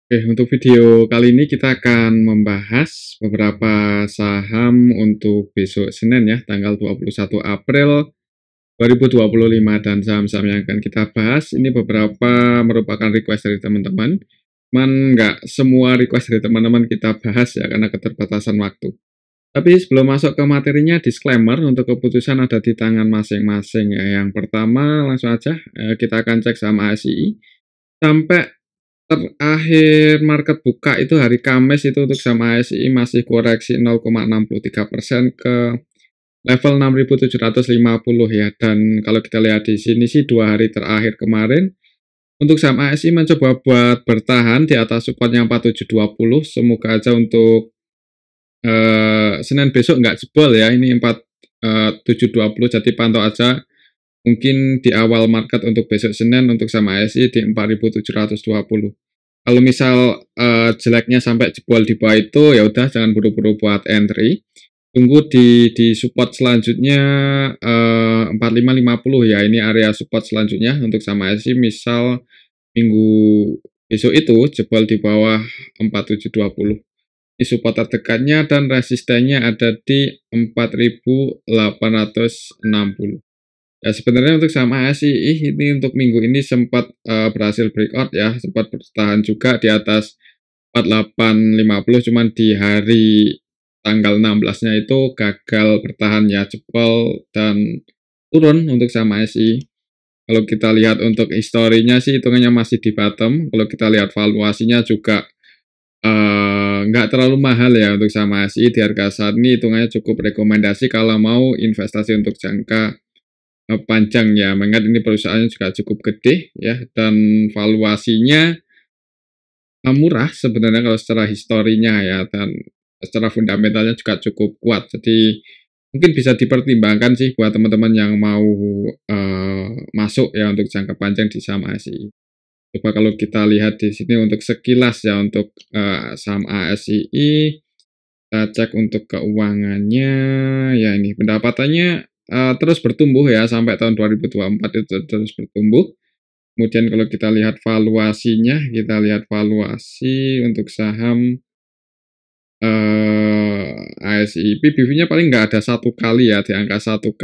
Oke, untuk video kali ini kita akan membahas beberapa saham untuk besok Senin ya, tanggal 21 April 2025 dan saham-saham yang akan kita bahas ini beberapa merupakan request dari teman-teman. Cuman nggak semua request dari teman-teman kita bahas ya karena keterbatasan waktu. Tapi sebelum masuk ke materinya, disclaimer untuk keputusan ada di tangan masing-masing ya. Yang pertama langsung aja kita akan cek saham ASI sampai terakhir market buka itu hari Kamis itu untuk saham ASI masih koreksi 0,63% ke level 6.750 ya. Dan kalau kita lihat di sini sih 2 hari terakhir kemarin untuk saham ASI mencoba buat bertahan di atas support yang 4720. Semoga aja untuk Senin besok nggak jebol ya. Ini 4720 jadi pantau aja. Mungkin di awal market untuk besok Senin untuk saham ASI di 4.720. Kalau misal jeleknya sampai jebol di bawah itu ya udah jangan buru-buru buat entry. Tunggu di support selanjutnya 4550 ya. Ini area support selanjutnya untuk sama ASI misal minggu besok itu jebol di bawah 4720. Ini support terdekatnya dan resistennya ada di 4860. Ya sebenarnya untuk saham ASI ini untuk minggu ini sempat berhasil breakout ya, sempat bertahan juga di atas 4850, cuman di hari tanggal 16-nya itu gagal bertahan ya, jebol dan turun untuk saham ASI. Kalau kita lihat untuk historinya sih hitungannya masih di bottom. Kalau kita lihat valuasinya juga nggak terlalu mahal ya untuk saham ASI. Di harga saat ini hitungannya cukup rekomendasi kalau mau investasi untuk jangka panjang ya, mengingat ini perusahaannya juga cukup gede ya, dan valuasinya murah sebenarnya kalau secara historinya ya, dan secara fundamentalnya juga cukup kuat. Jadi mungkin bisa dipertimbangkan sih buat teman-teman yang mau masuk ya untuk jangka panjang di saham ASI. Coba kalau kita lihat di sini untuk sekilas ya untuk saham ASI, kita cek untuk keuangannya ya, ini pendapatannya terus bertumbuh ya sampai tahun 2024 itu terus bertumbuh. Kemudian kalau kita lihat valuasinya, kita lihat valuasi untuk saham ASI, PBV-nya paling nggak ada 1 kali ya di angka 1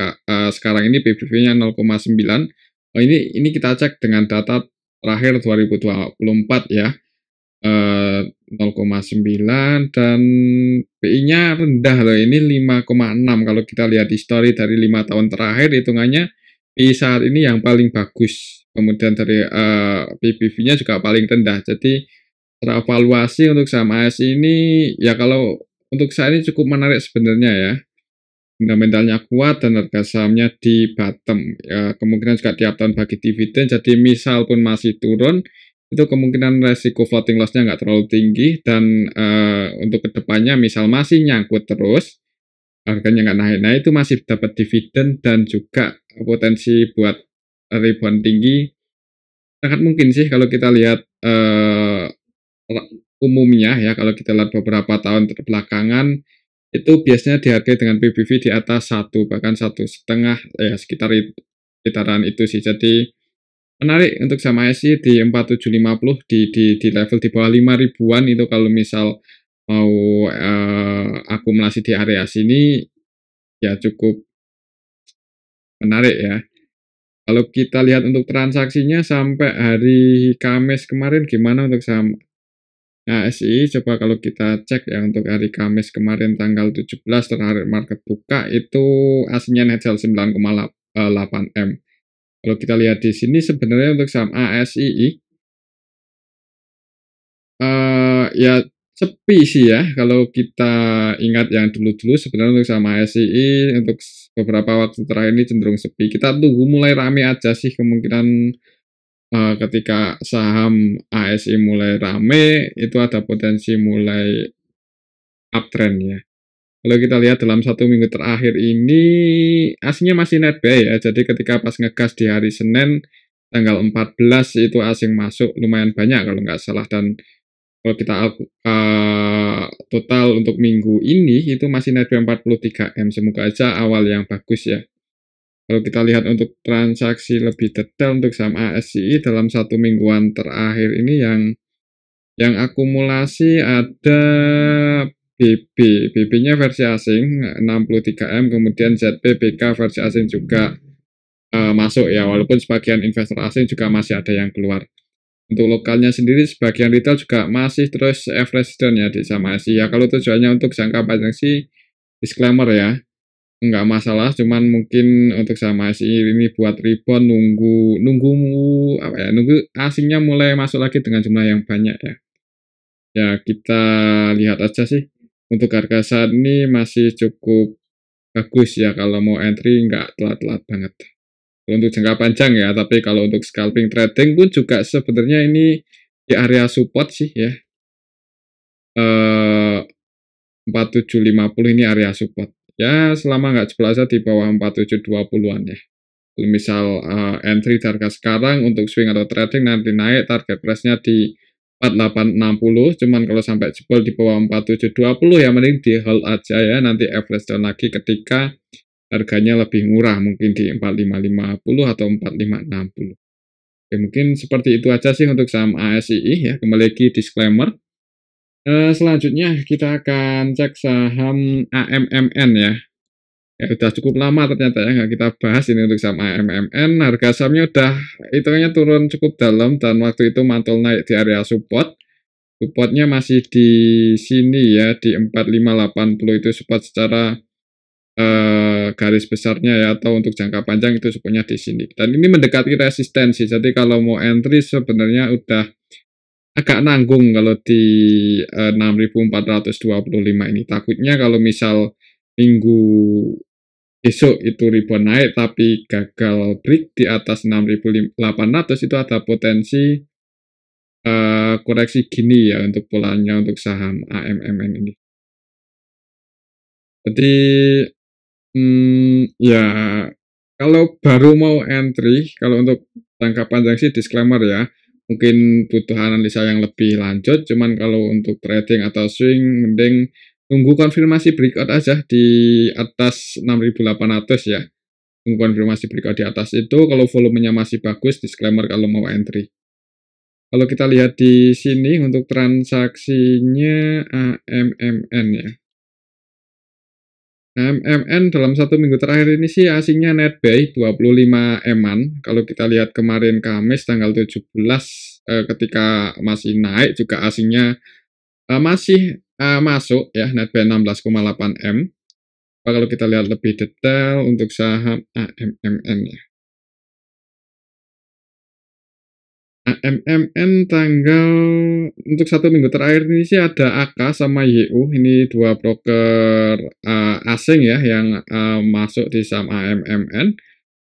sekarang ini PBV-nya 0,9. Oh, ini kita cek dengan data terakhir 2024 ya. 0,9 dan PI-nya rendah loh, ini 5,6. Kalau kita lihat history dari 5 tahun terakhir hitungannya PI saat ini yang paling bagus. Kemudian dari PBV-nya juga paling rendah. Jadi secara valuasi untuk saham ASI ini ya kalau untuk saya ini cukup menarik sebenarnya ya. Fundamentalnya kuat dan harga sahamnya di bottom. Ya, kemungkinan juga tiap tahun bagi dividen. Jadi misal pun masih turun, itu kemungkinan resiko floating loss-nya nggak terlalu tinggi, dan untuk kedepannya misal masih nyangkut terus, harganya nggak naik, nah itu masih dapat dividen dan juga potensi buat rebound tinggi. Sangat mungkin sih kalau kita lihat umumnya ya, kalau kita lihat beberapa tahun terbelakangan, itu biasanya dihargai dengan PBV di atas 1, bahkan 1,5 ya, sekitaran itu sih. Jadi menarik untuk saham ASI di 4750 di level di bawah 5 ribuan itu kalau misal mau akumulasi di area sini ya cukup menarik ya. Kalau kita lihat untuk transaksinya sampai hari Kamis kemarin gimana untuk saham ASI, coba kalau kita cek ya untuk hari Kamis kemarin tanggal 17 terakhir market buka itu aslinya net sell 9,8 M. Kalau kita lihat di sini sebenarnya untuk saham ASI ya sepi sih ya, kalau kita ingat yang dulu-dulu sebenarnya untuk saham ASI untuk beberapa waktu terakhir ini cenderung sepi. Kita tunggu mulai rame aja sih, kemungkinan ketika saham ASI mulai rame, itu ada potensi mulai uptrend ya. Kalau kita lihat dalam 1 minggu terakhir ini, aslinya masih net buy ya. Jadi ketika pas ngegas di hari Senin, tanggal 14 itu asing masuk lumayan banyak kalau nggak salah. Dan kalau kita total untuk minggu ini, itu masih net buy 43 M. Semoga aja awal yang bagus ya. Kalau kita lihat untuk transaksi lebih detail untuk saham ASI dalam 1 mingguan terakhir ini yang Yang akumulasi ada BB, BB-nya versi asing 63M, kemudian ZP, BK versi asing juga masuk ya, walaupun sebagian investor asing juga masih ada yang keluar. Untuk lokalnya sendiri, sebagian retail juga masih terus average down ya di saham ASI. Ya kalau tujuannya untuk jangka panjang sih, disclaimer ya, nggak masalah, cuman mungkin untuk saham ASI ini buat rebound nunggu asingnya mulai masuk lagi dengan jumlah yang banyak ya. Ya kita lihat aja sih, untuk harga saat ini masih cukup bagus ya kalau mau entry nggak telat-telat banget. Untuk jangka panjang ya, tapi kalau untuk scalping trading pun juga sebenarnya ini di area support sih ya. 4750 ini area support. Ya, selama nggak jebol aja di bawah 4720-an ya. Kalau misal entry harga sekarang untuk swing atau trading nanti naik, target price-nya di 4860, cuman kalau sampai jebol di bawah 4720 ya mending di hold aja ya, nanti average down lagi ketika harganya lebih murah, mungkin di 4550 atau 4560. Oke, mungkin seperti itu aja sih untuk saham ASII ya. Kembali lagi disclaimer. Selanjutnya kita akan cek saham AMMN ya. Ya udah cukup lama ternyata ya nggak kita bahas ini untuk saham AMMN. Harga sahamnya udah hitungannya turun cukup dalam dan waktu itu mantul naik di area support. Supportnya masih di sini ya, di 4580 itu support secara garis besarnya ya, atau untuk jangka panjang itu supportnya di sini. Dan ini mendekati resistensi. Jadi kalau mau entry sebenarnya udah agak nanggung kalau di 6425 ini. Takutnya kalau misal minggu besok itu rebound naik tapi gagal break di atas 6800, itu ada potensi koreksi gini ya untuk polanya untuk saham AMMN ini. Jadi ya kalau baru mau entry, kalau untuk jangka panjang sih disclaimer ya, mungkin butuh analisa yang lebih lanjut, cuman kalau untuk trading atau swing mending tunggu konfirmasi breakout aja di atas 6800 ya. Tunggu konfirmasi breakout di atas itu, kalau volumenya masih bagus, disclaimer kalau mau entry. Kalau kita lihat di sini untuk transaksinya AMMN ya. AMMN dalam 1 minggu terakhir ini sih asingnya net buy 25 M-an. Kalau kita lihat kemarin Kamis tanggal 17 ketika masih naik juga asingnya masih masuk ya, net buy 16,8 M. Kalau kita lihat lebih detail untuk saham AMMN ya. AMMN tanggal untuk 1 minggu terakhir ini sih ada AK sama YU, ini dua broker asing ya yang masuk di saham AMMN.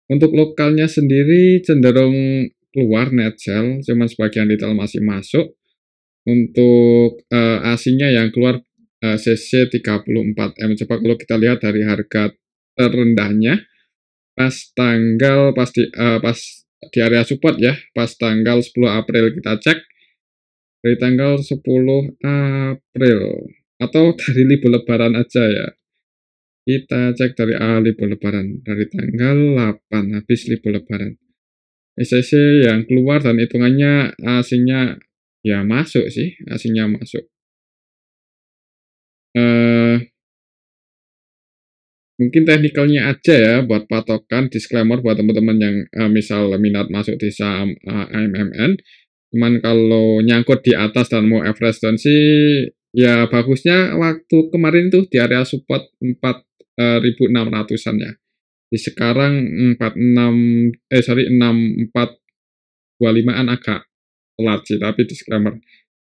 Untuk lokalnya sendiri cenderung keluar net sell, cuman sebagian retail masih masuk. Untuk asingnya yang keluar CC 34M. Coba kalau kita lihat dari harga terendahnya pas di area support ya, pas tanggal 10 April kita cek, dari tanggal 10 April atau dari libur lebaran aja ya. Kita cek dari libur lebaran, dari tanggal 8 habis libur lebaran. SCC yang keluar dan hitungannya asingnya ya masuk sih, asingnya masuk. Mungkin teknikalnya aja ya buat patokan, disclaimer buat teman-teman yang misal minat masuk di saham AMMN. Cuman kalau nyangkut di atas dan mau average down sih ya bagusnya waktu kemarin tuh di area support 4.600-an ya. Di sekarang 6425-an agak telat sih, tapi disclaimer.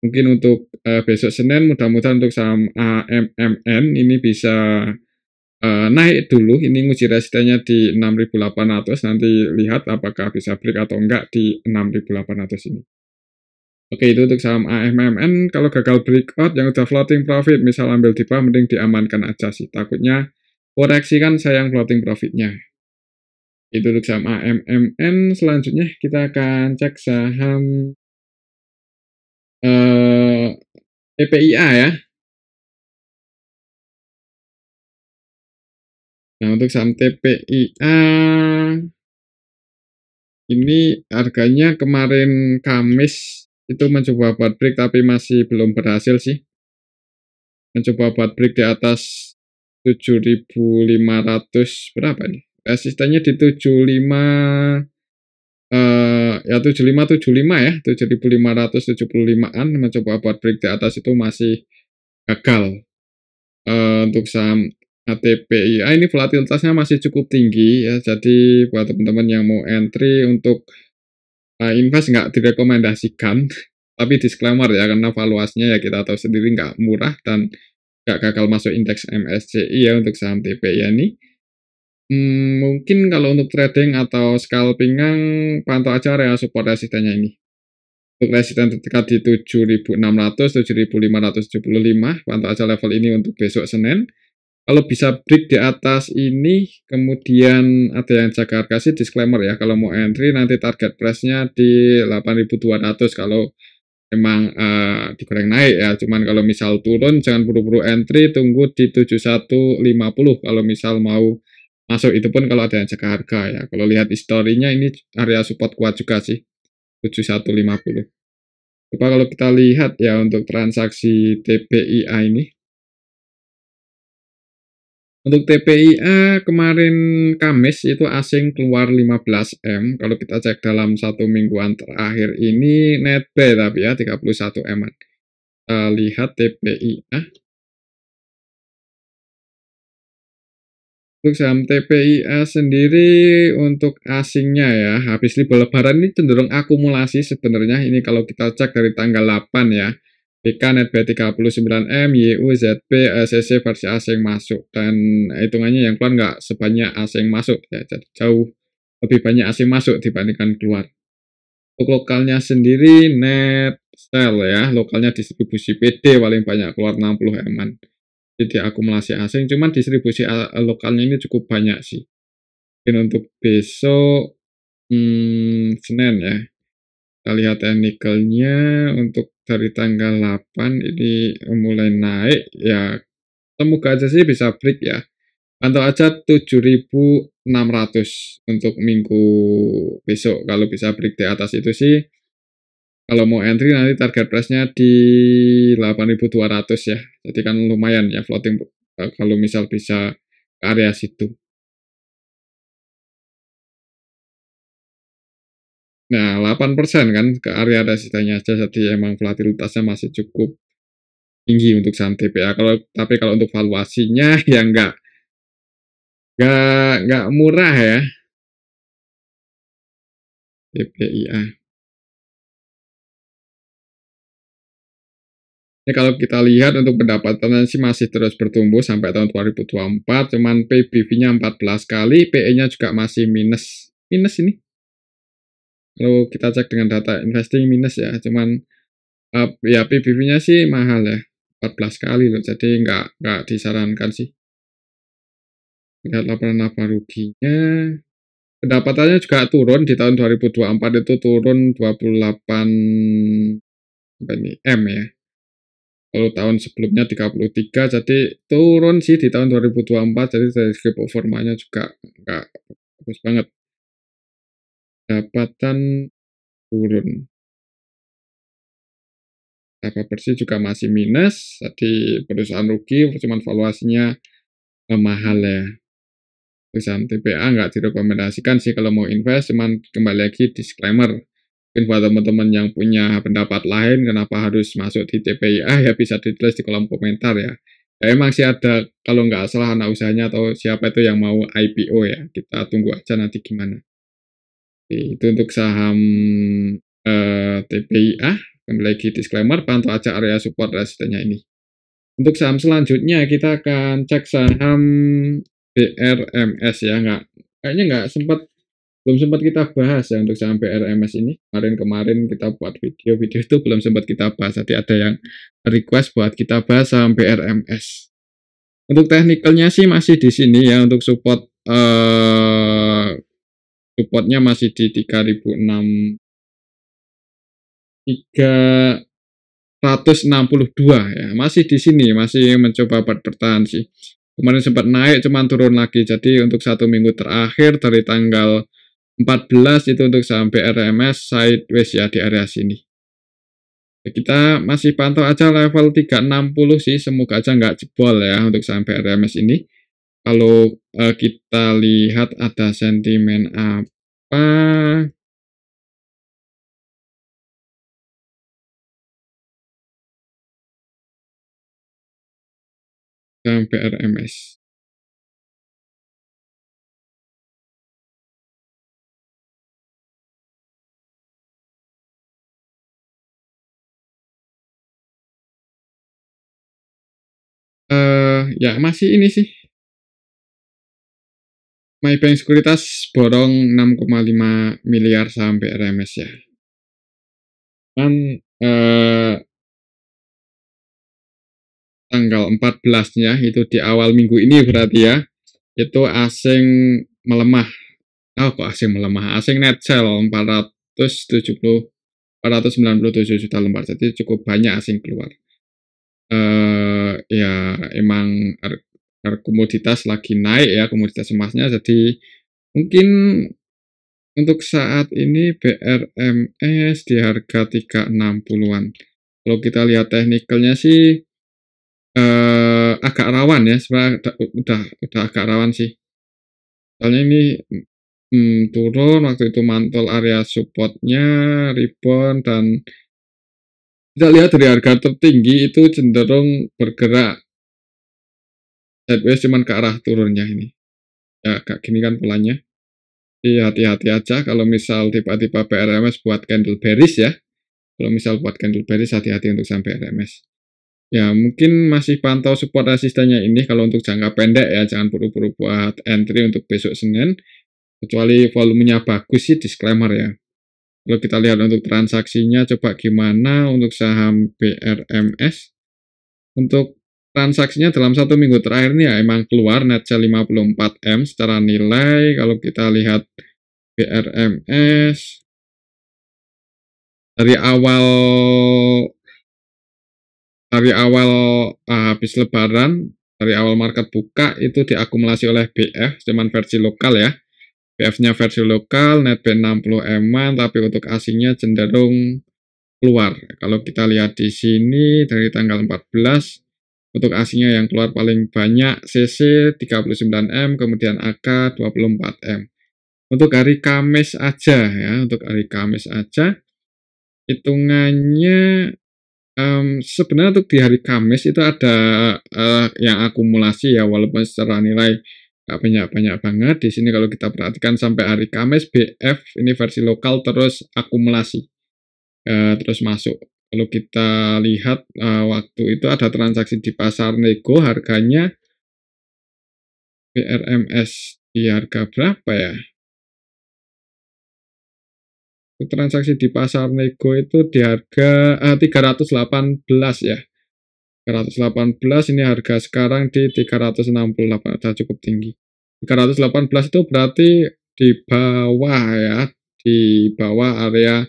Mungkin untuk besok Senin mudah-mudahan untuk saham AMMN ini bisa naik dulu, ini nguji resistennya di 6800, nanti lihat apakah bisa break atau enggak di 6800 ini. Oke, itu untuk saham AMMN. Kalau gagal breakout yang udah floating profit, misal ambil di bawah, mending diamankan aja sih. Takutnya koreksi kan sayang floating profitnya. Itu untuk saham AMMN. Selanjutnya kita akan cek saham TPIA ya. Nah, untuk saham TPIA ini harganya kemarin Kamis itu mencoba buat break tapi masih belum berhasil sih. Mencoba buat break di atas 7.500 berapa nih? Resistennya di 75, ya 7575 ya, 7.575-an, mencoba buat break di atas itu masih gagal. Untuk saham HTPIA ini volatilitasnya masih cukup tinggi ya, jadi buat teman-teman yang mau entry untuk invest nggak direkomendasikan, tapi disclaimer ya, karena valuasinya ya kita tahu sendiri nggak murah dan nggak gagal masuk indeks MSCI ya untuk saham TPIA ini. Mungkin kalau untuk trading atau scalping-an pantau aja area support resistennya ini. Untuk resisten terdekat di 7.600, 7.575, pantau aja level ini untuk besok Senin. Kalau bisa break di atas ini, kemudian ada yang jaga harga sih, disclaimer ya, kalau mau entry nanti target price-nya di 8.200 kalau memang digoreng naik ya. Cuman kalau misal turun jangan buru-buru entry, tunggu di 7150 kalau misal mau masuk, itu pun kalau ada yang jaga harga ya. Kalau lihat historinya ini area support kuat juga sih, 7150. Coba kalau kita lihat ya untuk transaksi TPIA ini. Untuk TPIA kemarin Kamis itu asing keluar 15M. Kalau kita cek dalam 1 mingguan terakhir ini net buy tapi ya 31M. Kita lihat TPIA. Untuk saham TPIA sendiri untuk asingnya ya, habis libur lebaran ini cenderung akumulasi sebenarnya. Ini kalau kita cek dari tanggal 8 ya. BK net buy 39M, YU, ZP, SCC versi asing masuk. Dan hitungannya yang keluar nggak sebanyak asing masuk ya, jadi jauh lebih banyak asing masuk dibandingkan keluar. Untuk lokalnya sendiri net sell ya, lokalnya distribusi PD paling banyak keluar 60M-an. Jadi akumulasi asing, cuman distribusi lokalnya ini cukup banyak sih. Mungkin untuk besok Senin ya. Kita lihat teknikalnya untuk dari tanggal 8 ini mulai naik ya. Semoga aja sih bisa break ya. Pantau aja 7.600 untuk minggu besok. Kalau bisa break di atas itu sih, kalau mau entry nanti target price-nya di 8.200 ya. Jadi kan lumayan ya floating kalau misal bisa ke area situ. Nah, 8% kan ke area resistennya aja, jadi emang volatilitasnya masih cukup tinggi untuk saham TPA. Tapi kalau untuk valuasinya ya nggak murah ya TPIA. Ini kalau kita lihat untuk pendapatannya sih masih terus bertumbuh sampai tahun 2024, cuman PBV-nya 14 kali, PE-nya juga masih minus. Minus ini. Kalau kita cek dengan data investing minus ya, cuman ya PBV-nya sih mahal ya, 14 kali loh, jadi nggak disarankan sih. Lihat laporan laba ruginya. Pendapatannya juga turun di tahun 2024 itu turun 28 M ya. Kalau tahun sebelumnya 33, jadi turun sih di tahun 2024, jadi dari segi performanya juga nggak bagus banget. Pendapatan turun. Laba bersih juga masih minus, jadi perusahaan rugi, cuman valuasinya mahal ya. Perusahaan TPA nggak direkomendasikan sih kalau mau invest, cuman kembali lagi disclaimer. Mungkin buat teman-teman yang punya pendapat lain kenapa harus masuk di TPIA ya bisa ditulis di kolom komentar ya. Ya emang sih ada, kalau nggak salah anak usahanya atau siapa itu yang mau IPO ya. Kita tunggu aja nanti gimana. Oke, itu untuk saham TPIA. Kembali lagi disclaimer, pantau aja area support resistennya ini. Untuk saham selanjutnya kita akan cek saham BRMS ya. Kayaknya belum sempat kita bahas ya untuk saham BRMS ini. Kemarin kita buat video itu belum sempat kita bahas. Jadi ada yang request buat kita bahas saham BRMS. Untuk teknikalnya sih masih di sini ya, untuk supportnya masih di 3.362 ya. Masih di sini, masih mencoba buat bertahan sih. Kemarin sempat naik cuman turun lagi. Jadi untuk 1 minggu terakhir dari tanggal 14 itu untuk saham BRMS sideways ya di area sini. Kita masih pantau aja level 360 sih, semoga aja nggak jebol ya untuk saham BRMS ini. Kalau kita lihat ada sentimen apa saham BRMS. Ya masih ini sih, Maybank Sekuritas borong 6,5 miliar saham BRMS ya. Kan tanggal 14-nya itu di awal minggu ini berarti ya, itu asing melemah. Oh, kok asing melemah? Asing net sell 497 juta lembar. Jadi cukup banyak asing keluar. Ya emang komoditas lagi naik ya, komoditas emasnya. Jadi mungkin untuk saat ini BRMS di harga 360-an. Kalau kita lihat teknikalnya sih agak rawan ya, sebenarnya udah agak rawan sih. Soalnya ini turun, waktu itu mantul area supportnya, rebound, dan kita lihat dari harga tertinggi itu cenderung bergerak sideways cuman ke arah turunnya ini. Ya kayak gini kan polanya. Jadi hati-hati aja kalau misal tiba-tiba BRMS buat candle bearish ya. Kalau misal buat candle bearish hati-hati untuk sampai RMS. Ya mungkin masih pantau support resistennya ini kalau untuk jangka pendek ya, jangan buru-buru buat entry untuk besok Senin. Kecuali volumenya bagus sih, disclaimer ya. Kalau kita lihat untuk transaksinya, coba gimana untuk saham BRMS. Untuk transaksinya dalam 1 minggu terakhir ini ya emang keluar net sell 54M secara nilai. Kalau kita lihat BRMS dari awal habis lebaran, dari awal market buka itu diakumulasi oleh BF, cuman versi lokal ya. BF-nya versi lokal, net B 60 eman, tapi untuk asingnya cenderung keluar. Kalau kita lihat di sini dari tanggal 14, untuk asingnya yang keluar paling banyak CC 39M, kemudian AK 24M. Untuk hari Kamis aja ya, untuk hari Kamis aja, hitungannya sebenarnya untuk di hari Kamis itu ada yang akumulasi ya, walaupun secara nilai nggak banyak-banyak banget. Di sini kalau kita perhatikan sampai hari Kamis BF ini versi lokal terus akumulasi, terus masuk. Kalau kita lihat waktu itu ada transaksi di pasar nego, harganya BRMS di harga berapa ya? Transaksi di pasar nego itu di harga 318 ya. 318 ini harga sekarang di 368, udah cukup tinggi. 318 itu berarti di bawah ya, di bawah area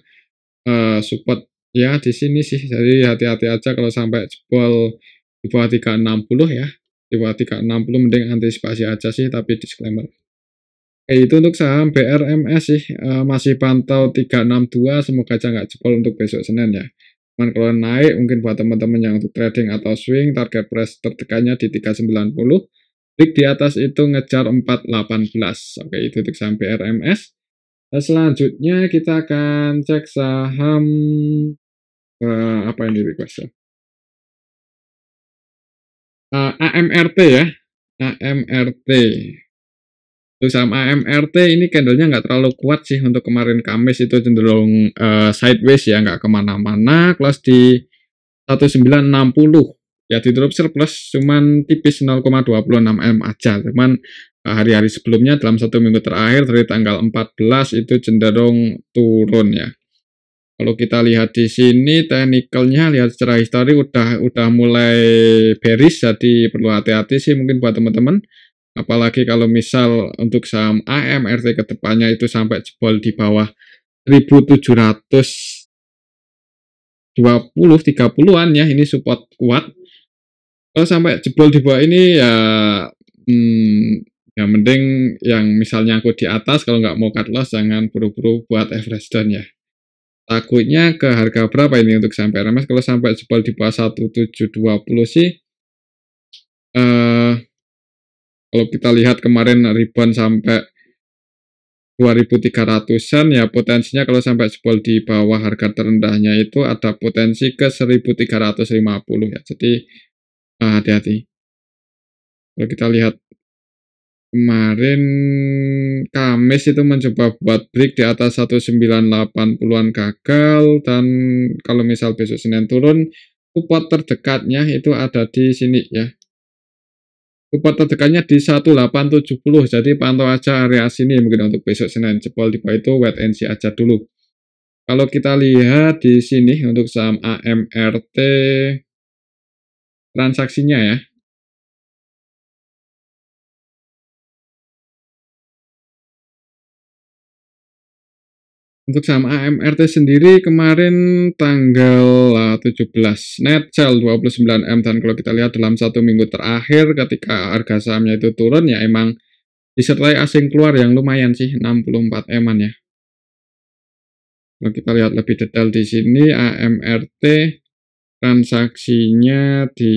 support ya di sini sih. Jadi hati-hati aja kalau sampai jebol di bawah 360 ya. Di bawah 360 mending antisipasi aja sih, tapi disclaimer. Itu untuk saham BRMS sih, masih pantau 362, semoga aja nggak jebol untuk besok Senin ya. Cuman kalau naik mungkin buat teman-teman yang untuk trading atau swing, target price tertekannya di 390. Break di atas itu ngejar 418. Oke, itu untuk saham BRMS. Selanjutnya kita akan cek saham apa yang di request ya? AMRT ya, AMRT. Untuk saham AMRT ini candlenya nggak terlalu kuat sih untuk kemarin Kamis, itu cenderung sideways ya, nggak kemana-mana. Close di 1960 ya, di drop surplus cuman tipis 0,26 M aja. Cuman hari-hari sebelumnya dalam 1 minggu terakhir dari tanggal 14 itu cenderung turun ya. Kalau kita lihat di sini teknikalnya, lihat secara histori udah mulai bearish, jadi perlu hati-hati sih mungkin buat teman-teman. Apalagi kalau misal untuk saham AMRT ke depannya itu sampai jebol di bawah 1720-30-an ya, ini support kuat. Kalau sampai jebol di bawah ini ya ya mending yang misalnya aku di atas, kalau nggak mau cut loss jangan buru-buru buat average down ya. Takutnya ke harga berapa ini untuk saham PRMS kalau sampai jebol di bawah 1720 sih, eee, kalau kita lihat kemarin rebound sampai 2.300-an ya potensinya kalau sampai jebol di bawah harga terendahnya itu ada potensi ke 1.350 ya. Jadi, hati-hati. Kalau kita lihat kemarin Kamis itu mencoba buat break di atas 1980-an gagal dan kalau misal besok Senin turun, support terdekatnya itu ada di sini ya. Support terdekatnya di 1870, jadi pantau aja area sini mungkin untuk besok Senin. Jebol di bawah itu wait and see aja dulu. Kalau kita lihat di sini untuk saham AMRT transaksinya ya. Untuk saham AMRT sendiri kemarin tanggal 17 net sell 29M dan kalau kita lihat dalam 1 minggu terakhir ketika harga sahamnya itu turun ya emang disertai asing keluar yang lumayan sih 64M-an ya. Kalau kita lihat lebih detail di sini AMRT transaksinya di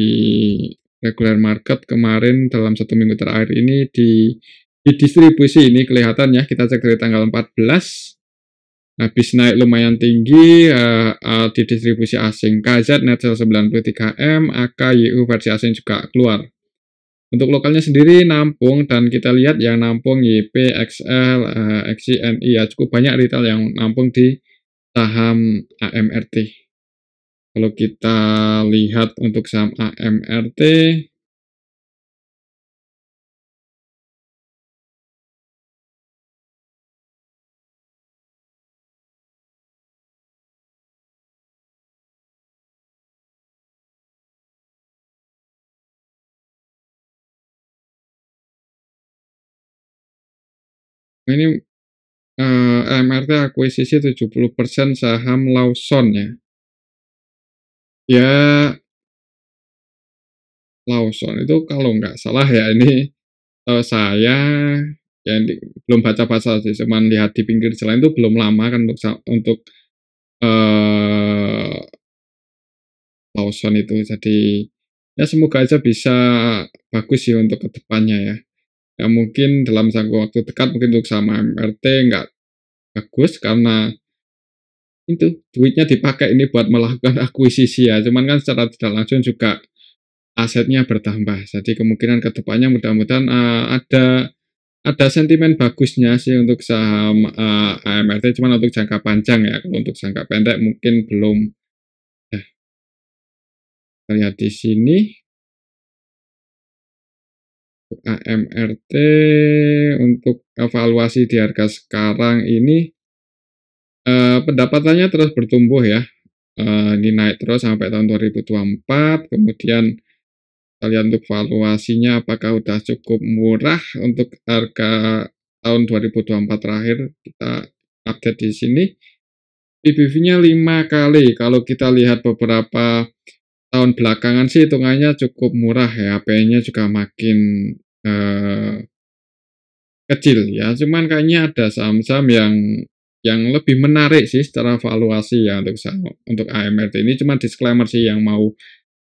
regular market kemarin dalam 1 minggu terakhir ini di distribusi ini kelihatan ya kita cek dari tanggal 14 habis naik lumayan tinggi di distribusi asing. KZ net sell 93M, AKYU versi asing juga keluar. Untuk lokalnya sendiri nampung dan kita lihat yang nampung YP, XL, XCNI ya cukup banyak retail yang nampung di saham AMRT. Kalau kita lihat untuk saham AMRT ini AMRT akuisisi 70% saham Lawson ya. Ya Lawson itu kalau nggak salah ya ini saya ya belum baca-baca sih, cuman lihat di pinggir jalan itu belum lama kan untuk eee, Lawson itu. Jadi ya semoga aja bisa bagus sih untuk kedepannya ya. Ya mungkin dalam jangka waktu dekat mungkin untuk sama MRT nggak bagus karena itu duitnya dipakai ini buat melakukan akuisisi ya, cuman kan secara tidak langsung juga asetnya bertambah. Jadi kemungkinan kedepannya mudah-mudahan ada sentimen bagusnya sih untuk saham AMRT, cuman untuk jangka panjang ya. Kalau untuk jangka pendek mungkin belum. Nah, kita lihat di sini AMRT untuk evaluasi di harga sekarang ini pendapatannya terus bertumbuh ya. Ini naik terus sampai tahun 2024. Kemudian kita lihat untuk valuasinya apakah udah cukup murah untuk harga tahun 2024 terakhir kita update di sini. PBV-nya 5 kali. Kalau kita lihat beberapa tahun belakangan sih hitungannya cukup murah ya. PE-nya juga makin kecil ya. Cuman kayaknya ada saham-saham yang lebih menarik sih secara valuasi ya untuk AMRT ini. Cuma disclaimer sih yang mau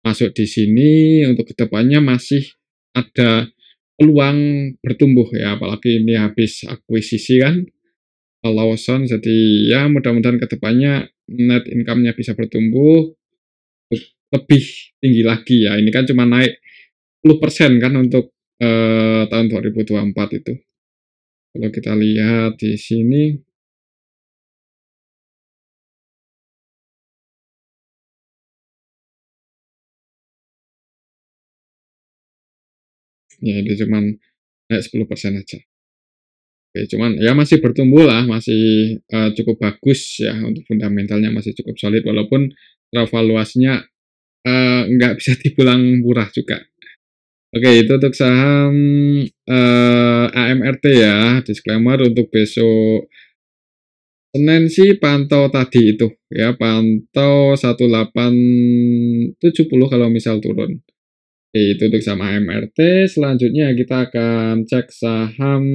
masuk di sini untuk kedepannya masih ada peluang bertumbuh ya. Apalagi ini habis akuisisi kan Lawson. Jadi ya mudah-mudahan kedepannya net income-nya bisa bertumbuh lebih tinggi lagi ya. Ini kan cuma naik 10% kan untuk tahun 2024 itu. Kalau kita lihat di sini, ya ini cuman naik 10% aja. Oke, cuman ya masih bertumbuh lah, masih cukup bagus ya untuk fundamentalnya masih cukup solid walaupun valuasinya nggak bisa dibilang murah juga. Oke, itu untuk saham AMRT ya. Disclaimer untuk besok Senin sih pantau tadi itu ya, pantau 1870 kalau misal turun. Oke, itu untuk saham AMRT. Selanjutnya kita akan cek saham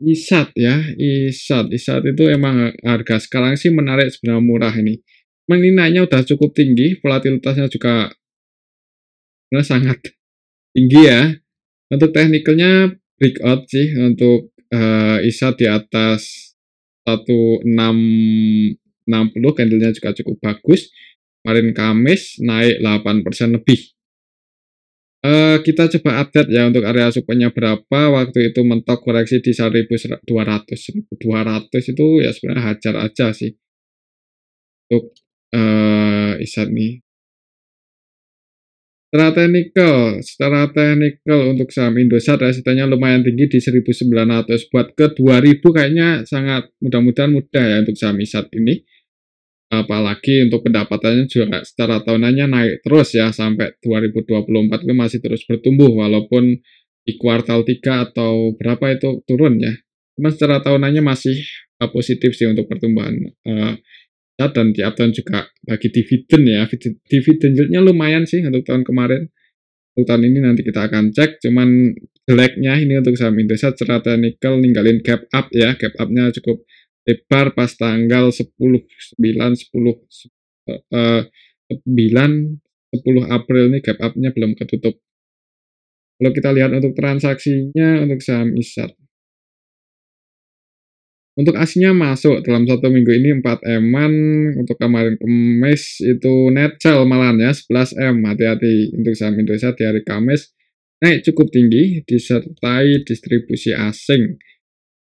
ISAT ya, ISAT itu emang harga sekarang sih menarik sebenarnya murah ini. Cuman ini naiknya udah cukup tinggi, volatilitasnya juga sebenarnya sangat tinggi ya. Untuk teknikalnya breakout sih untuk ISAT di atas 1660 candlenya juga cukup bagus. Kemarin Kamis naik 8% lebih. Kita coba update ya untuk area support-nya berapa, waktu itu mentok koreksi di 1.200. 1.200 itu ya sebenarnya hajar aja sih untuk ISAT nih. Secara teknikal untuk saham Indosat resistenya lumayan tinggi di 1.900, buat ke 2.000 kayaknya sangat mudah-mudahan mudah ya untuk saham ISAT ini. Apalagi untuk pendapatannya juga secara tahunannya naik terus ya, sampai 2024 itu masih terus bertumbuh walaupun di kuartal 3 atau berapa itu turun ya. Cuma secara tahunannya masih positif sih untuk pertumbuhan dan tiap tahun juga bagi dividen ya. Dividen yieldnya lumayan sih untuk tahun kemarin. Untuk tahun ini nanti kita akan cek, cuman jeleknya ini untuk saham Indosat secara teknikal ninggalin gap up ya. Gap up-nya cukup lebar pas tanggal 10 April ini gap up-nya belum ketutup. Kalau kita lihat untuk transaksinya untuk saham ISAT. Untuk aslinya masuk dalam 1 minggu ini 4 M-an, untuk kemarin Kamis itu net sell malahan ya 11 M. Hati-hati untuk saham Indosat di hari Kamis naik cukup tinggi disertai distribusi asing.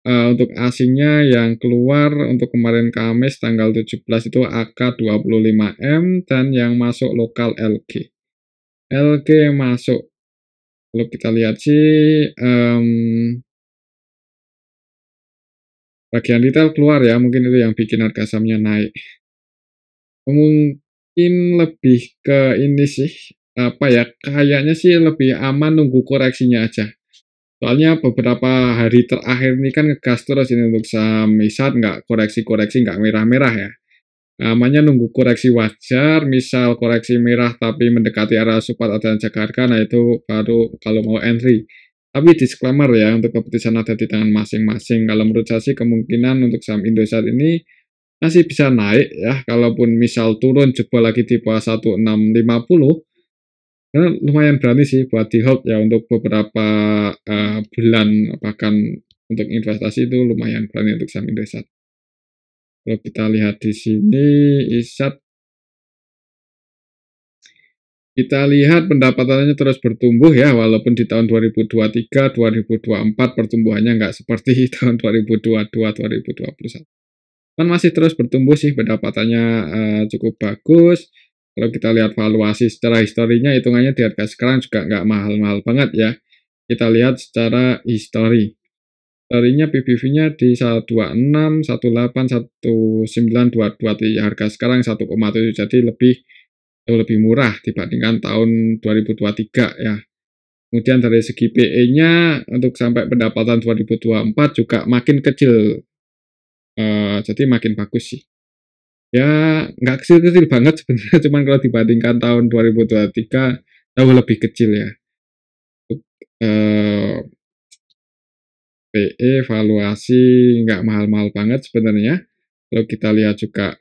Untuk asingnya yang keluar untuk kemarin Kamis tanggal 17 itu AK 25 M dan yang masuk lokal LG. LG masuk. Kalau kita lihat sih bagian retail keluar ya, mungkin itu yang bikin harga sahamnya naik. Mungkin lebih ke ini sih, apa ya, kayaknya sih lebih aman nunggu koreksinya aja. Soalnya beberapa hari terakhir ini kan ngegas terus ini untuk saham ISAT, nggak koreksi-koreksi, nggak merah-merah ya. Namanya nunggu koreksi wajar, misal koreksi merah tapi mendekati area support atau jaga harga, nah itu baru kalau mau entry. Tapi disclaimer ya, untuk keputusan ada di tangan masing-masing. Kalau menurut saya sih kemungkinan untuk saham Indosat ini masih bisa naik ya, kalaupun misal turun jebol lagi di bawah 1650, karena lumayan berani sih buat di hold ya untuk beberapa bulan, bahkan untuk investasi itu lumayan berani untuk saham Indosat. Kalau kita lihat di sini ISAT, kita lihat pendapatannya terus bertumbuh ya, walaupun di tahun 2023, 2024 pertumbuhannya nggak seperti tahun 2022, 2021. Kan masih terus bertumbuh sih pendapatannya, cukup bagus. Kalau kita lihat valuasi secara historinya, hitungannya di harga sekarang juga nggak mahal-mahal banget ya. Kita lihat secara histori. Historinya PBV-nya di 126, 18, 1922, di harga sekarang 1,7, jadi lebih murah dibandingkan tahun 2023 ya. Kemudian dari segi PE-nya untuk sampai pendapatan 2024 juga makin kecil, jadi makin bagus sih. Ya, nggak kecil-kecil banget sebenarnya, cuman kalau dibandingkan tahun 2023 jauh lebih kecil ya. Untuk PE, valuasi nggak mahal-mahal banget sebenarnya. Kalau kita lihat juga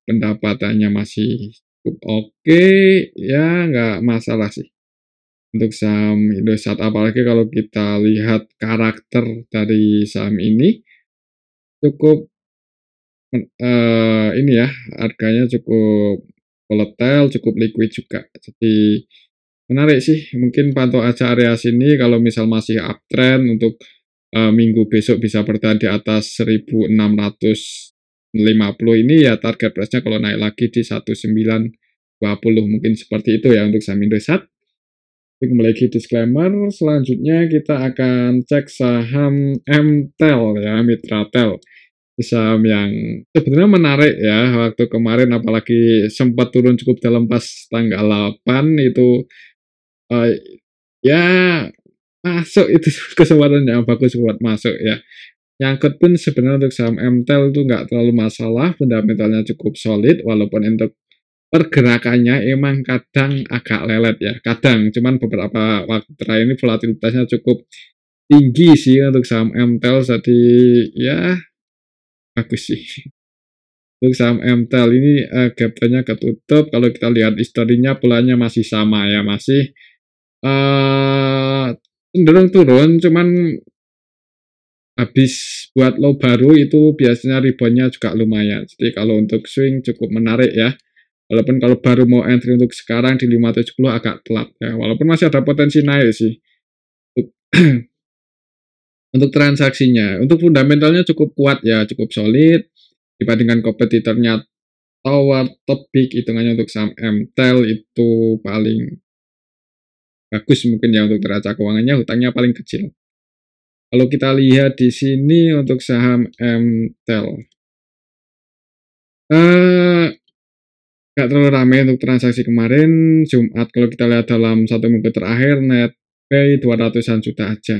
pendapatannya masih cukup oke, ya nggak masalah sih untuk saham Indosat. Apalagi kalau kita lihat karakter dari saham ini cukup ini ya, harganya cukup volatile, cukup liquid juga. Jadi menarik sih, mungkin pantau aja area sini kalau misal masih uptrend untuk minggu besok bisa bertahan di atas 1650 ini ya, target price-nya kalau naik lagi di 1920, mungkin seperti itu ya untuk saham Indosat. Tapi kembali lagi disclaimer, selanjutnya kita akan cek saham MTEL ya, Mitratel. Saham yang sebenarnya menarik ya, waktu kemarin apalagi sempat turun cukup dalam pas tanggal 8 itu, eee, ya masuk itu kesempatan yang bagus buat masuk ya. Nyangkut pun sebenarnya untuk saham MTEL itu nggak terlalu masalah, fundamentalnya cukup solid, walaupun untuk pergerakannya emang kadang agak lelet ya, kadang, cuman beberapa waktu terakhir ini volatilitasnya cukup tinggi sih untuk saham MTEL, jadi ya bagus sih. Untuk saham MTEL ini gap-nya ketutup, kalau kita lihat historinya polanya masih sama ya, masih cenderung turun, cuman habis buat low baru itu biasanya rebound-nya juga lumayan. Jadi kalau untuk swing cukup menarik ya. Walaupun kalau baru mau entry untuk sekarang di 570 agak telat ya. Walaupun masih ada potensi naik sih. Untuk transaksinya, untuk fundamentalnya cukup kuat ya, cukup solid dibandingkan kompetitornya Tower, Topik, hitungannya untuk saham MTEL itu paling bagus mungkin ya untuk neraca keuangannya, hutangnya paling kecil. Kalau kita lihat di sini untuk saham MTEL, nggak terlalu ramai untuk transaksi kemarin Jumat. Kalau kita lihat dalam 1 minggu terakhir net pay 200-an juta aja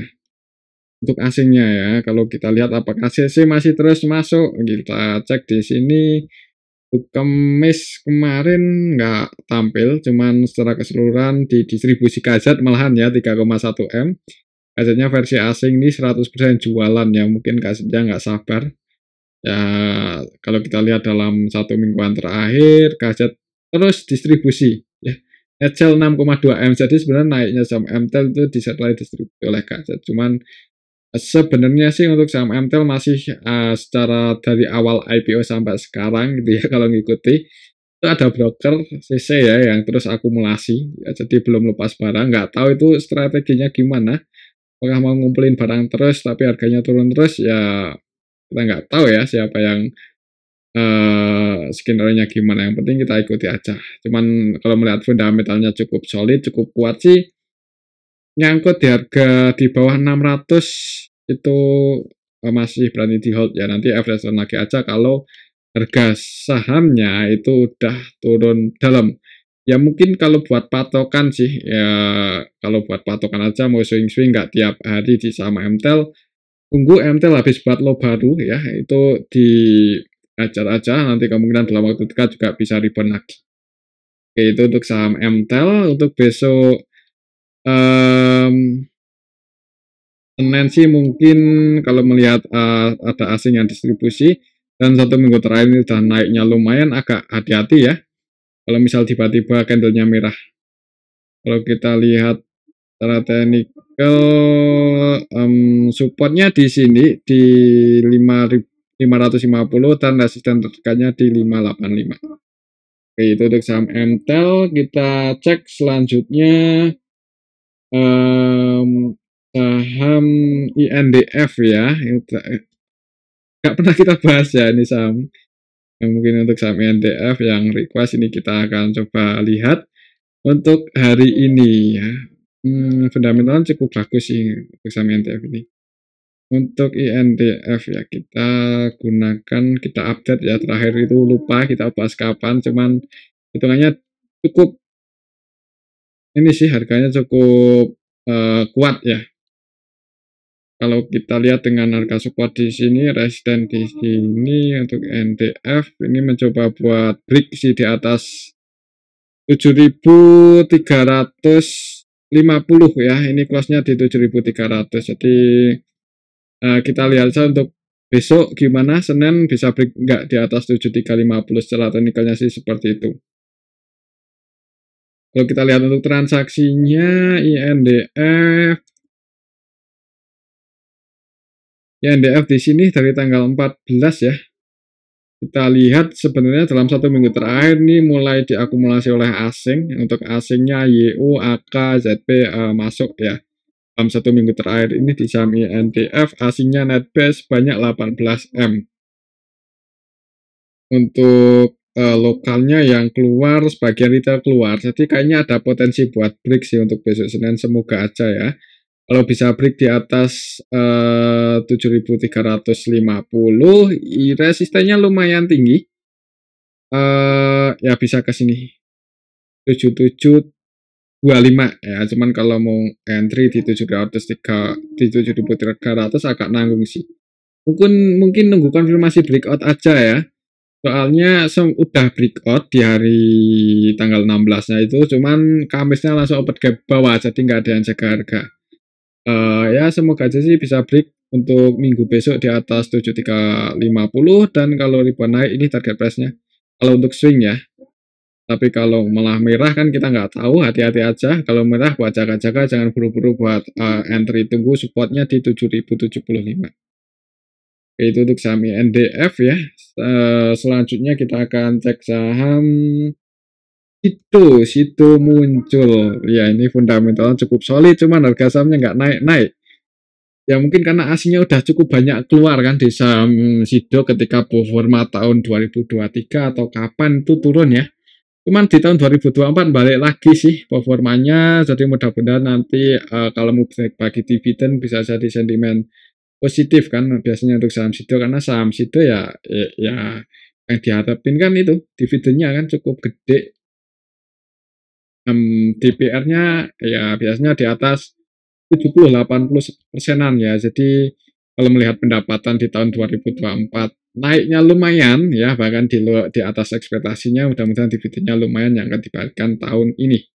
untuk asingnya ya. Kalau kita lihat apakah CC masih terus masuk, kita cek di sini. Untuk Kamis kemarin nggak tampil, cuman secara keseluruhan di distribusi KZ malahan ya 3,1 M. KZ-nya versi asing ini 100% jualan ya, mungkin KZ-nya nggak sabar. Ya kalau kita lihat dalam 1 mingguan terakhir KZ terus distribusi ya. Net sale 6,2 M, jadi sebenarnya naiknya saham MTEL itu disertai distribusi oleh KZ. Cuman sebenarnya sih untuk saham MTEL masih secara dari awal IPO sampai sekarang gitu ya kalau ngikuti itu ada broker CC ya yang terus akumulasi ya, jadi belum lepas barang, nggak tahu itu strateginya gimana, apakah mau ngumpulin barang terus tapi harganya turun terus ya, kita nggak tahu ya siapa yang skenario-nya gimana, yang penting kita ikuti aja. Cuman kalau melihat fundamentalnya cukup solid, cukup kuat sih, nyangkut di harga di bawah 600 itu masih berani di hold ya, nanti average lagi aja kalau harga sahamnya itu udah turun dalam. Ya mungkin kalau buat patokan sih ya, kalau buat patokan aja mau swing-swing nggak tiap hari di saham MTEL, tunggu MTEL habis buat low baru ya, itu diajar aja, nanti kemungkinan dalam waktu dekat juga bisa rebound lagi. Oke, itu untuk saham MTEL. Untuk besok Senin sih mungkin kalau melihat ada asing yang distribusi dan 1 minggu terakhir ini udah naiknya lumayan, agak hati-hati ya kalau misal tiba-tiba candlenya merah. Kalau kita lihat secara teknikal, supportnya di sini di 550 dan resisten terdekatnya di 585. Oke, itu untuk saham MTEL. Kita cek selanjutnya saham INDF ya, nggak pernah kita bahas ya ini saham. Mungkin untuk saham INDF yang request ini kita akan coba lihat untuk hari ini ya. Fundamental cukup bagus sih untuk saham INDF ini. Untuk INDF ya kita gunakan, kita update ya, terakhir itu lupa kita bahas kapan, cuman hitungannya cukup ini sih, harganya cukup kuat ya. Kalau kita lihat dengan harga support di sini, resisten di sini untuk NDF ini mencoba buat break sih di atas 7.350 ya. Ini close-nya di 7.300. Jadi kita lihat saja untuk besok gimana, Senin bisa break nggak di atas 7.350, secara teknikalnya sih seperti itu. Kalau kita lihat untuk transaksinya INDF di sini dari tanggal 14 ya. Kita lihat sebenarnya dalam 1 minggu terakhir nih mulai diakumulasi oleh asing. Untuk asingnya YU, AK, ZP masuk ya. Dalam 1 minggu terakhir ini di saham INDF asingnya net base banyak 18 M. Untuk lokalnya yang keluar, sebagian retail keluar. Jadi kayaknya ada potensi buat break sih untuk besok Senin, semoga aja ya. Kalau bisa break di atas 7.350, resistennya lumayan tinggi. Ya bisa ke sini 7725 ya. Cuman kalau mau entry di 7.300 agak nanggung sih. Mungkin nunggu konfirmasi breakout aja ya. Soalnya udah breakout di hari tanggal 16-nya itu, cuman Kamisnya langsung open gap bawah, jadi nggak ada yang jaga harga. Ya semoga aja sih bisa break untuk minggu besok di atas 7350, dan kalau ribuan naik ini target price-nya. Kalau untuk swing ya. Tapi kalau malah merah kan kita nggak tahu, hati-hati aja. Kalau merah buat jaga-jaga, jangan buru-buru buat entry, tunggu supportnya di 7075. Oke, itu untuk saham INDF ya. Selanjutnya kita akan cek saham Sido muncul. Ya ini fundamentalnya cukup solid, cuman harga sahamnya nggak naik-naik. Ya mungkin karena aslinya udah cukup banyak keluar kan di saham Sido ketika performa tahun 2023 atau kapan itu turun ya. Cuman di tahun 2024 balik lagi sih performanya, jadi mudah-mudahan nanti kalau mau bagi dividen bisa jadi sentimen positif kan biasanya untuk saham Sido, karena saham Sido ya yang diharapin kan itu dividennya kan cukup gede. DPR-nya ya biasanya di atas 70-80%-an ya. Jadi kalau melihat pendapatan di tahun 2024 naiknya lumayan ya, bahkan di atas ekspektasinya, mudah-mudahan dividennya lumayan yang akan dibagikan tahun ini.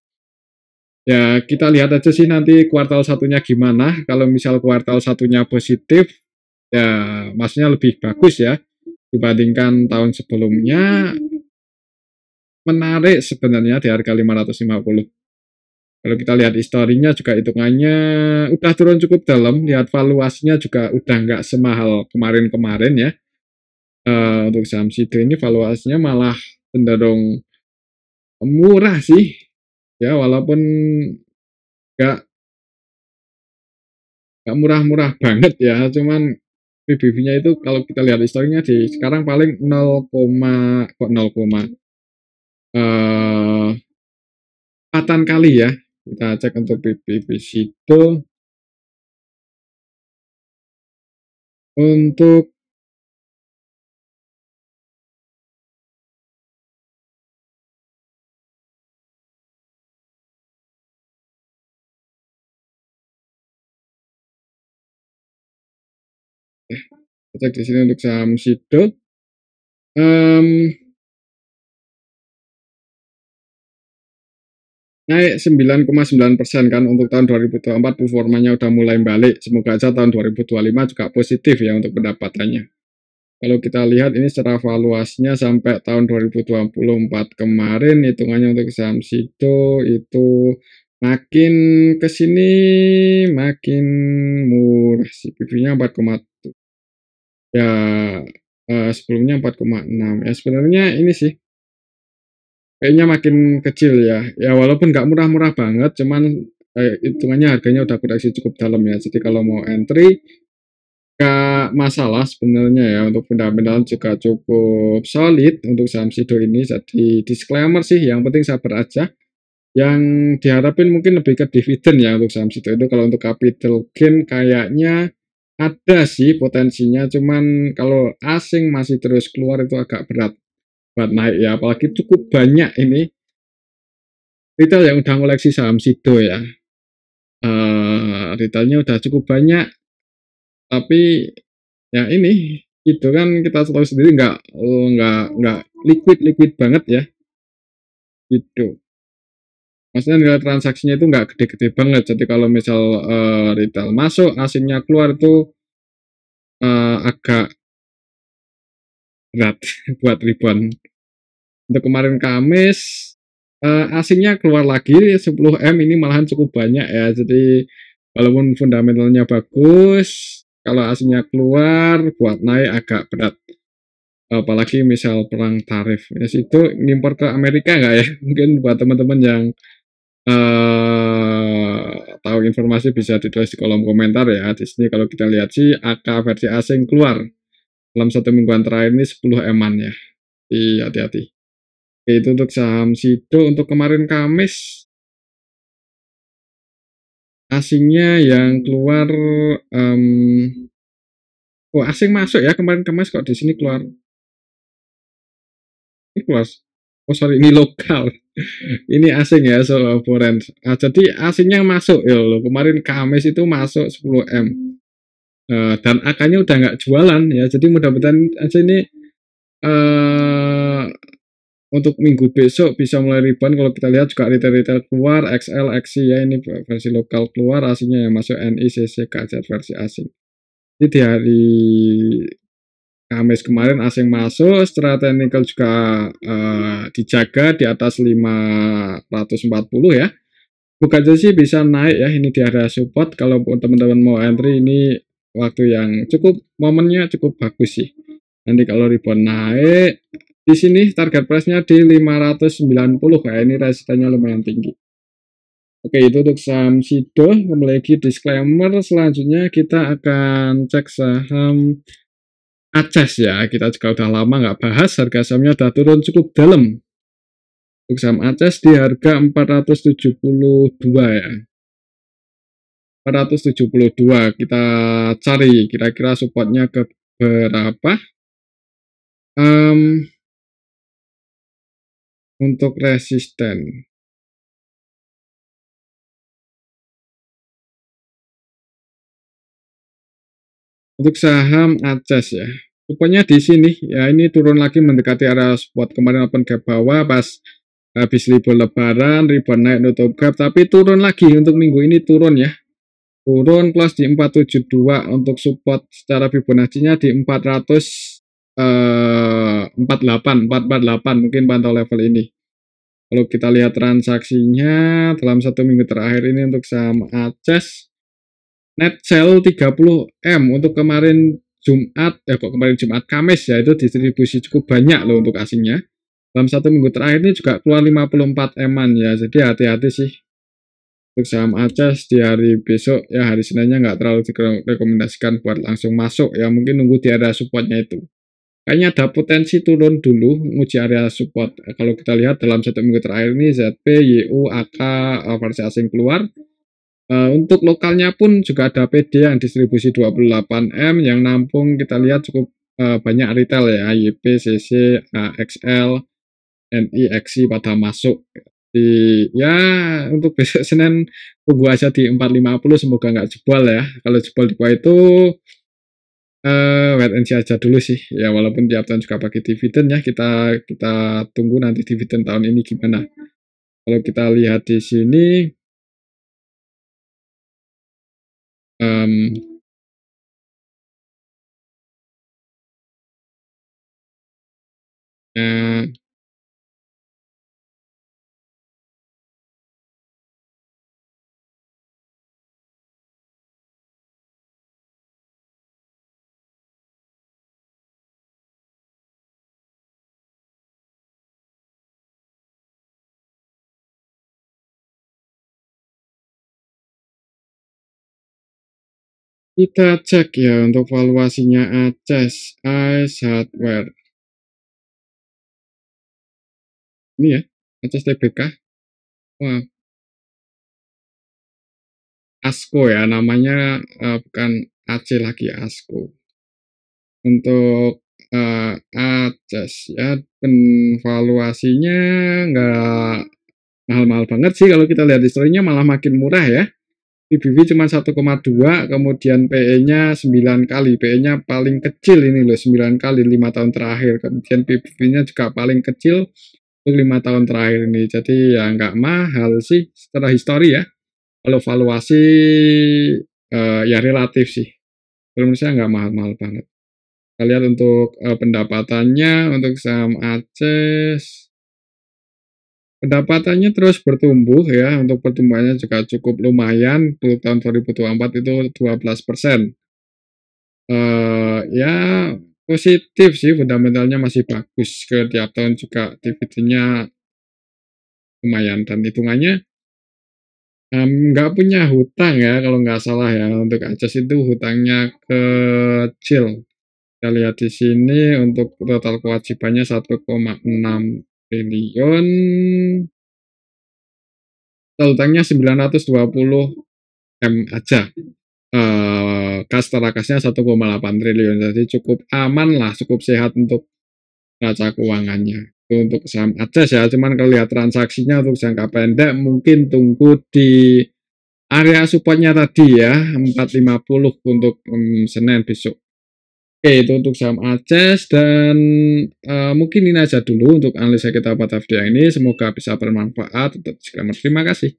Ya kita lihat aja sih nanti kuartal satunya gimana. Kalau misal kuartal satunya positif ya maksudnya lebih bagus ya dibandingkan tahun sebelumnya, menarik sebenarnya di harga 550. Kalau kita lihat historinya juga hitungannya udah turun cukup dalam, lihat valuasinya juga udah nggak semahal kemarin-kemarin ya. Untuk saham Sido ini valuasinya malah cenderung murah sih, ya walaupun nggak murah-murah banget ya, cuman PBV-nya itu kalau kita lihat historinya di sekarang paling 0, kok 0, 4 kali ya. Kita cek untuk PBV Sido. Untuk cek di sini untuk saham Sido. Naik 9,9% kan untuk tahun 2024, performanya udah mulai balik. Semoga aja tahun 2025 juga positif ya untuk pendapatannya. Kalau kita lihat ini secara valuasinya sampai tahun 2024 kemarin, hitungannya untuk saham Sido itu makin kesini makin murah sih. PV-nya 4,7. Ya sebelumnya 4,6. Ya sebenarnya ini sih kayaknya makin kecil ya. Ya walaupun nggak murah-murah banget, cuman hitungannya harganya udah koreksi cukup dalam ya. Jadi kalau mau entry nggak masalah sebenarnya ya, untuk fundamental juga cukup solid untuk saham Sido ini. Jadi disclaimer sih, yang penting sabar aja. Yang diharapin mungkin lebih ke dividen ya untuk saham Sido itu. Kalau untuk capital gain kayaknya ada sih potensinya, cuman kalau asing masih terus keluar itu agak berat buat naik ya, apalagi cukup banyak ini retail yang udah ngoleksi saham Sido ya. Retailnya udah cukup banyak, tapi ya ini itu kan kita tahu sendiri nggak liquid banget ya itu. Maksudnya nilai transaksinya itu nggak gede-gede banget. Jadi kalau misal retail masuk, asingnya keluar itu agak berat buat ribuan. Untuk kemarin Kamis asingnya keluar lagi 10M, ini malahan cukup banyak ya. Jadi walaupun fundamentalnya bagus, kalau asingnya keluar buat naik agak berat. Apalagi misal perang tarif. Ya itu ngimpor ke Amerika nggak ya? Mungkin buat teman-teman yang tahu informasi bisa ditulis di kolom komentar ya. Di sini kalau kita lihat sih AK versi asing keluar dalam 1 mingguan terakhir ini 10 eman ya. Hati-hati. Oke, itu untuk saham Sido. Untuk kemarin Kamis asingnya yang keluar asing masuk ya kemarin Kamis, kok di sini keluar. Ini keluar. Oh sorry, ini lokal. Ini asing ya, so foreign. Jadi asingnya masuk ya loh. Kemarin Kamis itu masuk 10M. Dan AK-nya udah nggak jualan ya. Jadi mudah-mudahan aja ini untuk minggu besok bisa mulai rebound. Kalau kita lihat juga retail-retail keluar, XL, XC ya, ini versi lokal keluar, aslinya yang masuk NI, CC, KZ versi asing. Ini di hari Kamis kemarin asing masuk, secara teknikal juga dijaga di atas 540 ya. Bukan aja sih bisa naik ya, ini di area support. Kalau teman-teman mau entry, ini waktu yang cukup, momennya cukup bagus sih. Nanti kalau rebound naik, di sini target price-nya di 590 kayak ini resistennya lumayan tinggi. Oke, itu untuk saham Sido. Kembali lagi disclaimer, selanjutnya kita akan cek saham Aces ya. Kita juga udah lama nggak bahas, harga sahamnya udah turun cukup dalam. Untuk saham Aces di harga 472 ya. 472 kita cari kira-kira supportnya ke berapa. Untuk resisten, untuk saham Aces ya, supportnya di sini ya, ini turun lagi mendekati area support. Kemarin open gap bawah pas habis libur lebaran, rebound naik nutup gap, tapi turun lagi untuk minggu ini, turun ya, turun plus di 472. Untuk support secara Fibonacci-nya di 448 mungkin pantau level ini. Kalau kita lihat transaksinya dalam 1 minggu terakhir ini untuk saham Aces, net sell 30M untuk kemarin Jumat, kemarin Jumat Kamis ya, itu distribusi cukup banyak loh untuk asingnya. Dalam 1 minggu terakhir ini juga keluar 54M-an ya, jadi hati-hati sih untuk saham Aces di hari besok ya, hari Seninnya nggak terlalu direkomendasikan buat langsung masuk ya, mungkin nunggu di area supportnya itu. Kayaknya ada potensi turun dulu, menguji area support. Kalau kita lihat dalam 1 minggu terakhir ini ZP, YU, AK, versi asing keluar. Untuk lokalnya pun juga ada PD yang distribusi 28M, yang nampung kita lihat cukup banyak retail ya, YP, CC, XL, NI, XI pada masuk. Ya untuk besok Senin tunggu aja di 450, semoga nggak jebol ya. Kalau jebol di bawah itu wait and see aja dulu sih ya, walaupun tiap tahun juga pakai dividen ya, kita tunggu nanti dividen tahun ini gimana. Kalau kita lihat di sini ya, kita cek ya untuk valuasinya Aces, Ice Hardware. Ini ya, Aces TBK. Wah, Asko ya namanya, bukan AC lagi, Asko. Untuk Aces ya, valuasinya nggak mahal-mahal banget sih. Kalau kita lihat historinya malah makin murah ya. PBV cuma 1,2, kemudian PE-nya 9 kali. PE-nya paling kecil ini loh, 9 kali 5 tahun terakhir. Kemudian PBV-nya juga paling kecil untuk 5 tahun terakhir ini. Jadi ya nggak mahal sih secara histori ya. Kalau valuasi ya relatif sih. Menurut saya nggak mahal-mahal banget. Kita lihat untuk pendapatannya untuk saham Aces. Pendapatannya terus bertumbuh ya, untuk pertumbuhannya juga cukup lumayan, untuk tahun 2024 itu 12%. Ya positif sih, fundamentalnya masih bagus, ke tiap tahun juga dividennya lumayan, dan hitungannya nggak punya hutang ya, kalau nggak salah ya, untuk Aces itu hutangnya kecil. Kita lihat di sini untuk total kewajibannya 1,6 triliun. Hutangnya 920M aja. Kas kasnya 1,8 triliun, jadi cukup aman lah, cukup sehat untuk neraca keuangannya. Itu untuk saham Aces ya, cuman kalau lihat transaksinya untuk jangka pendek mungkin tunggu di area supportnya tadi ya, 450 untuk Senin besok. Oke, itu untuk saham ACES dan, mungkin ini aja dulu untuk analisa kita pada video ini, semoga bisa bermanfaat. Untuk disclaimer, terima kasih.